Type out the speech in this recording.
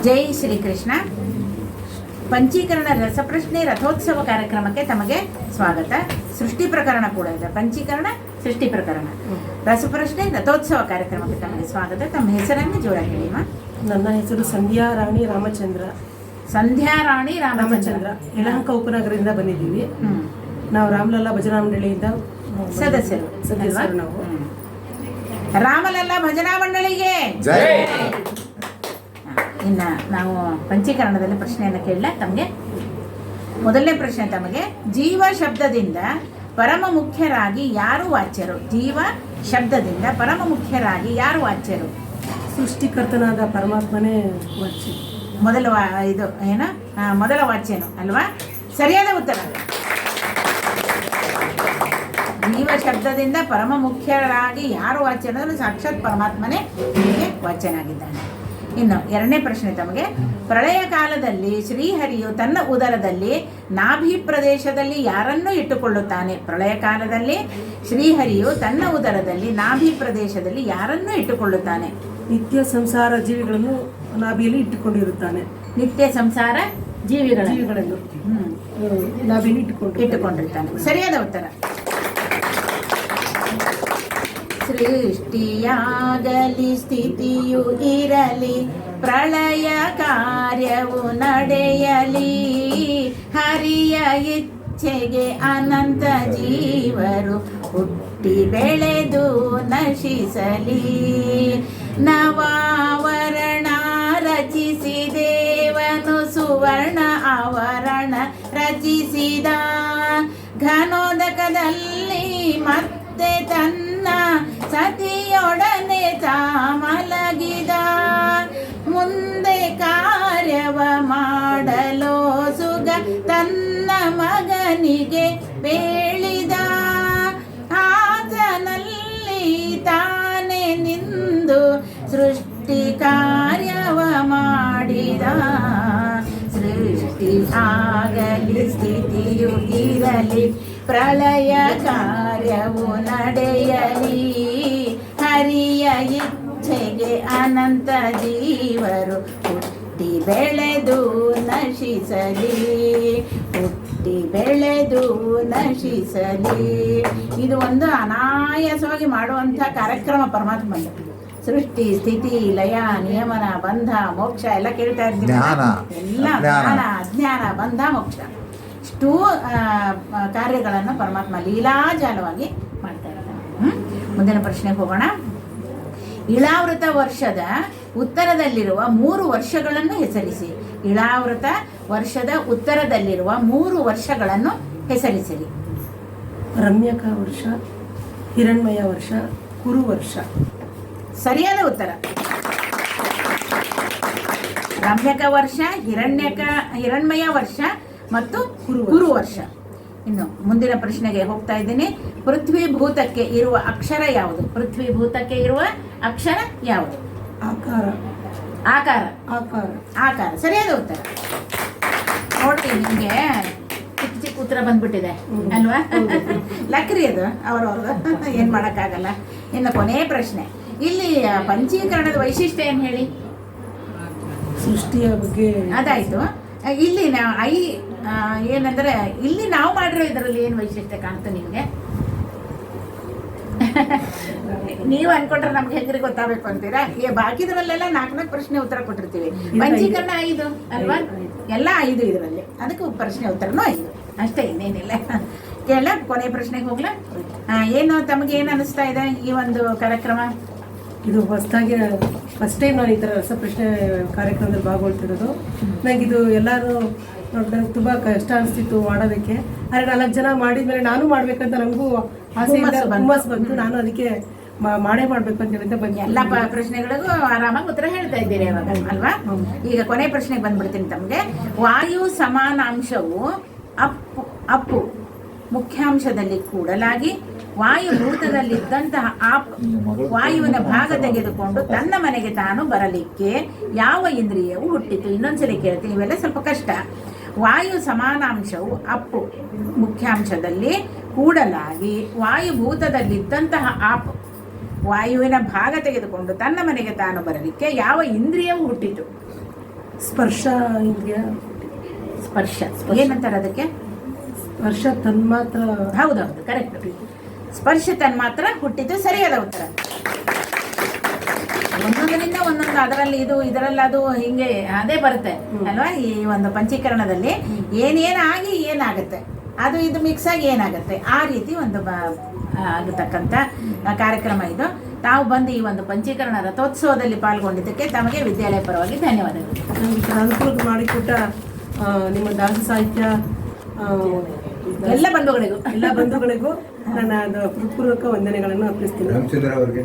ಜೈ ಶ್ರೀಕೃಷ್ಣ. ಪಂಚೀಕರಣ ರಸಪ್ರಶ್ನೆ ರಥೋತ್ಸವ ಕಾರ್ಯಕ್ರಮಕ್ಕೆ ತಮಗೆ ಸ್ವಾಗತ. ಸೃಷ್ಟಿ ಪ್ರಕರಣ ಕೂಡ ಇದೆ. ಪಂಚೀಕರಣ, ಸೃಷ್ಟಿ ಪ್ರಕರಣ, ರಸಪ್ರಶ್ನೆ ರಥೋತ್ಸವ ಕಾರ್ಯಕ್ರಮಕ್ಕೆ ತಮಗೆ ಸ್ವಾಗತ. ತಮ್ಮ ಹೆಸರನ್ನು ಜೋರಾಗಿ ಹೇಳಿಮ್ಮ. ನನ್ನ ಹೆಸರು ಸಂಧ್ಯಾ ರಾಣಿ ರಾಮಚಂದ್ರ. ಸಂಧ್ಯಾ ರಾಣಿ ರಾಮಚಂದ್ರ, ಯಲಹಂಕ ಉಪನಗರದಿಂದ ಬಂದಿದ್ದೀವಿ. ನಾವು ರಾಮಲಲ್ಲಾ ಭಜನಾ ಮಂಡಳಿಯಿಂದ ಸದಸ್ಯರು. ನಾವು ರಾಮಲಲ್ಲಾ ಭಜನಾ ಮಂಡಳಿಗೆ ಇನ್ನು ನಾವು ಪಂಚೀಕರಣದಲ್ಲಿ ಪ್ರಶ್ನೆಯನ್ನು ಕೇಳಲ್ಲ ತಮಗೆ. ಮೊದಲನೇ ಪ್ರಶ್ನೆ ತಮಗೆ, ಜೀವ ಶಬ್ದದಿಂದ ಪರಮ ಮುಖ್ಯರಾಗಿ ಯಾರು ವಾಚ್ಯರು? ಜೀವ ಶಬ್ದದಿಂದ ಪರಮ ಮುಖ್ಯರಾಗಿ ಯಾರು ವಾಚ್ಯರು? ಸೃಷ್ಟಿಕರ್ತನಾದ ಪರಮಾತ್ಮನೇ ವಾಚ್ಯ. ಮೊದಲ ವಾಚ್ಯನು ಅಲ್ವಾ? ಸರಿಯಾದ ಉತ್ತರ. ಜೀವ ಶಬ್ದದಿಂದ ಪರಮ ಮುಖ್ಯರಾಗಿ ಯಾರು ವಾಚ್ಯನಾದರೂ ಸಾಕ್ಷಾತ್ ಪರಮಾತ್ಮನೇ ಹೀಗೆ ವಾಚ್ಯನಾಗಿದ್ದಾನೆ. ಇನ್ನು ಎರಡನೇ ಪ್ರಶ್ನೆ ತಮಗೆ, ಪ್ರಳಯ ಕಾಲದಲ್ಲಿ ಶ್ರೀಹರಿಯು ತನ್ನ ಉದರದಲ್ಲಿ ನಾಭಿ ಪ್ರದೇಶದಲ್ಲಿ ಯಾರನ್ನು ಇಟ್ಟುಕೊಳ್ಳುತ್ತಾನೆ? ಪ್ರಳಯ ಕಾಲದಲ್ಲಿ ಶ್ರೀಹರಿಯು ತನ್ನ ಉದರದಲ್ಲಿ ನಾಭಿ ಪ್ರದೇಶದಲ್ಲಿ ಯಾರನ್ನು ಇಟ್ಟುಕೊಳ್ಳುತ್ತಾನೆ? ನಿತ್ಯ ಸಂಸಾರ ಜೀವಿಗಳನ್ನು ನಾಭಿಯಲ್ಲಿ ಇಟ್ಟುಕೊಂಡಿರುತ್ತಾನೆ. ನಿತ್ಯ ಸಂಸಾರ ಜೀವಿಗಳನ್ನು ನಾಭಿಯಲ್ಲಿ ಇಟ್ಟುಕೊಂಡಿರ್ತಾನೆ. ಸರಿಯಾದ ಉತ್ತರ. ಸೃಷ್ಟಿಯಾಗಲಿ ಸ್ಥಿತಿಯು ಇರಲಿ, ಪ್ರಳಯ ಕಾರ್ಯವು ನಡೆಯಲಿ, ಹರಿಯ ಇಚ್ಛೆಗೆ ಅನಂತ ಜೀವರು ಹುಟ್ಟಿ ಬೆಳೆದು ನಶಿಸಲಿ. ನವಾವರಣ ರಚಿಸಿ ದೇವನು ಸುವರ್ಣ ಆವರಣ ರಚಿಸಿದ, ಘನೋದಕದಲ್ಲಿ ಮತ್ತೆ ತನ್ನ ಸತಿಯೊಡನೆ ಮಲಗಿದ, ಮುಂದೆ ಕಾರ್ಯವ ಮಾಡಲು ಸುಗ ತನ್ನ ಮಗನಿಗೆ ಬೇಳಿದ, ಆತನಲ್ಲಿ ತಾನೇ ನಿಂದು ಸೃಷ್ಟಿ ಕಾರ್ಯವ ಮಾಡಿದ. ಸೃಷ್ಟಿ ಆಗಲಿ ಸ್ಥಿತಿಯು ಇರಲಿ, ಪ್ರಳಯ ಕಾರ್ಯವು ನಡೆಯಲಿ, ಹರಿಯ ಇಚ್ಛೆಗೆ ಅನಂತ ಜೀವರು ಹುಟ್ಟಿ ಬೆಳೆದು ನಶಿಸಲಿ, ಹುಟ್ಟಿ ಬೆಳೆದು ನಶಿಸಲಿ. ಇದು ಒಂದು ಅನಾಯಾಸವಾಗಿ ಮಾಡುವಂಥ ಕಾರ್ಯಕ್ರಮ ಪರಮಾತ್ಮಂದು. ಸೃಷ್ಟಿ, ಸ್ಥಿತಿ, ಲಯ, ನಿಯಮನ, ಬಂಧ, ಮೋಕ್ಷ ಎಲ್ಲ ಕೇಳ್ತಾ ಇರ್ತೀವಿ. ಎಲ್ಲ ಜ್ಞಾನ, ಅಜ್ಞಾನ, ಬಂಧ, ಮೋಕ್ಷ ಇಷ್ಟೂ ಕಾರ್ಯಗಳನ್ನು ಪರಮಾತ್ಮ ಲೀಲಾಜಾಲವಾಗಿ ಮಾಡ್ತಾ ಇರ್ತಾನೆ. ಮುಂದಿನ ಪ್ರಶ್ನೆಗೆ ಹೋಗೋಣ. ಇಳಾವೃತ ವರ್ಷದ ಉತ್ತರದಲ್ಲಿರುವ 3 ವರ್ಷಗಳನ್ನು ಹೆಸರಿಸಿ. ಇಳಾವೃತ ವರ್ಷದ ಉತ್ತರದಲ್ಲಿರುವ 3 ವರ್ಷಗಳನ್ನು ಹೆಸರಿಸಿರಿ. ರಮ್ಯಕ ವರ್ಷ, ಹಿರಣ್ಮಯ ವರ್ಷ, ಕುರು ವರ್ಷ. ಸರಿಯಾದ ಉತ್ತರ. ರಮ್ಯಕ ವರ್ಷ, ಹಿರಣ್ಮಯ ವರ್ಷ ಮತ್ತು ಕುರು ವರ್ಷ. ಇನ್ನು ಮುಂದಿನ ಪ್ರಶ್ನೆಗೆ ಹೋಗ್ತಾ ಇದ್ದೀನಿ. ಪೃಥ್ವಿ ಭೂತಕ್ಕೆ ಇರುವ ಅಕ್ಷರ ಯಾವುದು? ಪೃಥ್ವಿ ಭೂತಕ್ಕೆ ಇರುವ ಅಕ್ಷರ ಯಾವುದು? ಆಕಾರ. ಆಕಾರ. ಆಕಾರ. ಆಕಾರ. ಸರಿಯಾದ ಉತ್ತರ. ನೋಡ್ತೀನಿ ನಿಮಗೆ ಚಿಕ್ಕ ಚಿಕ್ಕ ಉತ್ತರ ಬಂದ್ಬಿಟ್ಟಿದೆ ಅಲ್ವಾ? ಲಕ್ರಿ ಅದು ಅವ್ರವ್ರದ್ದು, ಏನು ಮಾಡೋಕ್ಕಾಗಲ್ಲ. ಇನ್ನು ಕೊನೆಯ ಪ್ರಶ್ನೆ, ಇಲ್ಲಿ ಪಂಚೀಕರಣದ ವೈಶಿಷ್ಟ್ಯ ಏನು ಹೇಳಿ? ಸೃಷ್ಟಿಯ ಬಗ್ಗೆ ಅದಾಯ್ತು. ಇಲ್ಲಿ ಏನಂದ್ರೆ ಇಲ್ಲಿ ನಾವು ಮಾಡಿರೋ ಇದರಲ್ಲಿ ಏನು ವೈಶಿಷ್ಟ್ಯ ಕಾಣ್ತು ನಿಮಗೆ? ನೀವು ಅನ್ಕೊಂಡ್ರೆ ನಮ್ಗೆ ಹೆಂಗ್ರಿ ಗೊತ್ತಾಗಬೇಕು ಅಂತೀರಾ? ಬಾಕಿದ್ರಲ್ಲೆಲ್ಲ 4 ಪ್ರಶ್ನೆ ಉತ್ತರ ಕೊಟ್ಟಿರ್ತೀವಿ. ಪಂಚೀಕರಣ 5 ಅಲ್ವಾ? ಎಲ್ಲ 5 ಇದರಲ್ಲಿ, ಅದಕ್ಕೆ ಪ್ರಶ್ನೆ ಉತ್ತರನೂ 5 ಅಷ್ಟೇ, ಇನ್ನೇನಿಲ್ಲ. ಕೇಳ ಕೊನೆ ಪ್ರಶ್ನೆಗೆ ಹೋಗ್ಲ. ಏನು ತಮಗೆ ಏನು ಅನಿಸ್ತಾ ಇದೆ ಈ ಒಂದು ಕಾರ್ಯಕ್ರಮ? ಇದು ಹೊಸದಾಗಿ ಫಸ್ಟ್ ಟೈಮ್ ನಾನು ಈ ಥರ ರಸಪ್ರಶ್ನೆ ಕಾರ್ಯಕ್ರಮದಲ್ಲಿ ಭಾಗವಹಿಸಿರೋದು. ನನಗಿದು ಎಲ್ಲರೂ ನನಗೆ ತುಂಬ ಕಷ್ಟ ಅನಿಸ್ತಿತ್ತು ಮಾಡೋದಕ್ಕೆ. ಆದರೆ 4 ಜನ ಮಾಡಿದ್ಮೇಲೆ ನಾನು ಮಾಡಬೇಕಂತ ನನಗೂ ಆಸೆ ಹುಮ್ಮಸ್ ಬಂತು. ನಾನು ಅದಕ್ಕೆ ಮಾಡೇ ಮಾಡಬೇಕು ಅಂತ ಹೇಳಿದ್ದೆ ಬಂದು ಎಲ್ಲ ಪ್ರಶ್ನೆಗಳಿಗೂ ಆರಾಮಾಗಿ ಉತ್ತರ ಹೇಳ್ತಾ ಇದ್ದೀರಿ ಇವಾಗ ಅಲ್ವಾ? ಈಗ ಕೊನೆ ಪ್ರಶ್ನೆಗೆ ಬಂದ್ಬಿಡ್ತೀನಿ ತಮಗೆ. ವಾಯು ಸಮಾನಾಂಶವು ಅಪ್ಪು ಮುಖ್ಯಾಂಶದಲ್ಲಿ ಕೂಡಲಾಗಿ ವಾಯುಭೂತದಲ್ಲಿದ್ದಂತಹ ವಾಯುವಿನ ಭಾಗ ತೆಗೆದುಕೊಂಡು ತನ್ನ ಮನೆಗೆ ತಾನು ಬರಲಿಕ್ಕೆ ಯಾವ ಇಂದ್ರಿಯವು ಹುಟ್ಟಿತು? ಇನ್ನೊಂದ್ಸಲಿ ಕೇಳ್ತೀನಿ, ಇವೆಲ್ಲ ಸ್ವಲ್ಪ ಕಷ್ಟ. ವಾಯು ಸಮಾನಾಂಶವು ಅಪ್ಪು ಮುಖ್ಯಾಂಶದಲ್ಲಿ ಕೂಡಲಾಗಿ ವಾಯುಭೂತದಲ್ಲಿದ್ದಂತಹ ವಾಯುವಿನ ಭಾಗ ತೆಗೆದುಕೊಂಡು ತನ್ನ ಮನೆಗೆ ತಾನು ಬರಲಿಕ್ಕೆ ಯಾವ ಇಂದ್ರಿಯವು ಹುಟ್ಟಿತು? ಸ್ಪರ್ಶ ಹಿಂಗೆ ಸ್ಪರ್ಶ ಏನಂತಾರೆ ಅದಕ್ಕೆ? ಸ್ಪರ್ಶ ತನ್ಮಾತ್ರ. ಹೌದೌದು, ಕರೆಕ್ಟ್. ಸ್ಪರ್ಶ ತನ್ಮಾತ್ರ ಹುಟ್ಟಿದ್ದು ಸರಿಯಾದ ಉತ್ತರ. ಒಂದೊಂದರಿಂದ ಒಂದೊಂದು, ಅದರಲ್ಲಿ ಇದು ಇದರಲ್ಲಿ ಅದು, ಹಿಂಗೆ ಅದೇ ಬರುತ್ತೆ ಅಲ್ವಾ? ಈ ಒಂದು ಪಂಚೀಕರಣದಲ್ಲಿ ಏನೇನಾಗಿ ಏನಾಗುತ್ತೆ, ಅದು ಇದು ಮಿಕ್ಸ್ ಆಗಿ ಏನಾಗುತ್ತೆ, ಆ ರೀತಿ ಒಂದು ಆಗತಕ್ಕಂಥ ಕಾರ್ಯಕ್ರಮ ಇದು. ತಾವು ಬಂದು ಈ ಒಂದು ಪಂಚೀಕರಣ ರಥೋತ್ಸವದಲ್ಲಿ ಪಾಲ್ಗೊಂಡಿದ್ದಕ್ಕೆ ತಮಗೆ ವಿದ್ಯಾಲಯ ಪರವಾಗಿ ಧನ್ಯವಾದಗಳು. ಅನುಕೂಲ ಮಾಡಿಕೊಟ್ಟ ನಿಮ್ಮ ದಾಸ ಸಾಹಿತ್ಯ ಎಲ್ಲ ಬಂಧುಗಳಿಗೂ ನನ್ನ ಹೃತ್ಪೂರ್ವಕ ವಂದನೆಗಳನ್ನು ಅರ್ಪಿಸ್ತೀನಿ. ರಾಮಚಂದ್ರ ಅವರಿಗೆ